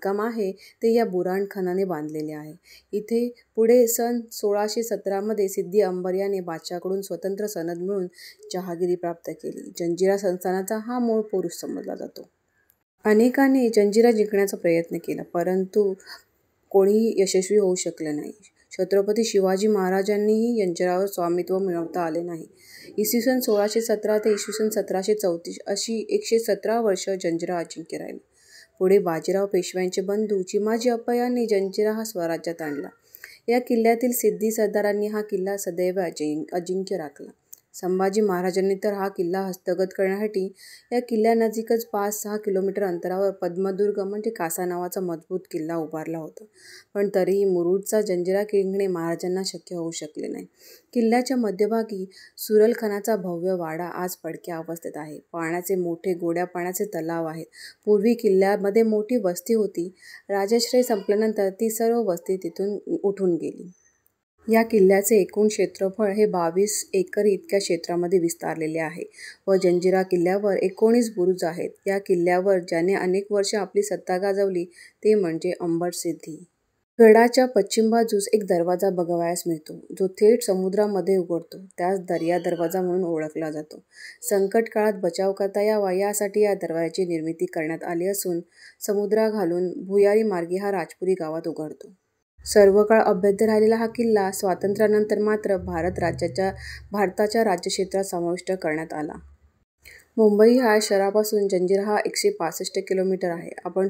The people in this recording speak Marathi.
बांधकाम आहे ते या बुऱ्हाण खानाने बांधलेले आहे. इथे पुढे सन 1617 मध्ये सिद्दी अंबर याने बादशहाकडून स्वतंत्र सनद मिळवून जहागिरी प्राप्त केली. जंजिरा संस्थानाचा हा मूळ पुरुष समजला जातो. अनेकांनी जंजिरा जिंकण्याचा प्रयत्न केला, परंतु कोणीही यशस्वी होऊ शकले नाही. छत्रपती शिवाजी महाराजांनीही जंजिऱ्यावर स्वामित्व मिळवता आले नाही. इसवी सन 1617 ते इसवी सन 1734 अशी 117 वर्ष जंजिरा अजिंक्य राहिला. पुढे बाजीराव पेशव्यांचे बंधू चिमाजी अप्पा यांनी जंजिरा हा स्वराज्यात आणला. या किल्ल्यातील सिद्दी सरदारांनी हा किल्ला सदैव अजिंक्य राखला. संभाजी महाराजांनी तर हा किल्ला हस्तगत करण्यासाठी या किल्ल्यानजीकच 5-6 किलोमीटर अंतरावर पद्मदुर्ग म्हणजे कासा नावाचा मजबूत किल्ला उभारला होता. पण तरीही मुरुडचा जंजिरा जिंकणे महाराजांना शक्य होऊ शकले नाही. किल्ल्याच्या मध्यभागी सुरलखानाचा भव्य वाडा आज पडक्या अवस्थेत आहे. पाण्याचे मोठे गोड्या पाण्याचे तलाव आहेत. पूर्वी किल्ल्यामध्ये मोठी वस्ती होती. राजाश्रय संपल्यानंतर ती सर्व वस्ती तिथून उठून गेली. या किल्ल्याचे एकूण क्षेत्रफळ हे 22 एकर इतक्या क्षेत्रामध्ये विस्तारलेले आहे व जंजिरा किल्ल्यावर 19 बुरुज आहेत. या किल्ल्यावर ज्याने अनेक वर्षे आपली सत्ता गाजवली ते म्हणजे अंबर सिद्दी. गडाच्या पश्चिम बाजूस एक दरवाजा बघावयास मिळतो, जो थेट समुद्रामध्ये उघडतो. त्यास दर्या दरवाजा म्हणून ओळखला जातो. संकट काळात बचाव करता यावा यासाठी या दरवाजाची निर्मिती करण्यात आली असून समुद्रा घालून भुयारी मार्गे हा राजपुरी गावात उघडतो. सर्व काळ अभेद्य राहिलेला हा किल्ला स्वातंत्र्यानंतर मात्र भारताच्या राज्यक्षेत्रात समाविष्ट करण्यात आला. मुंबई ह्या शहरापासून जंजिरा हा 165 किलोमीटर आहे. आपण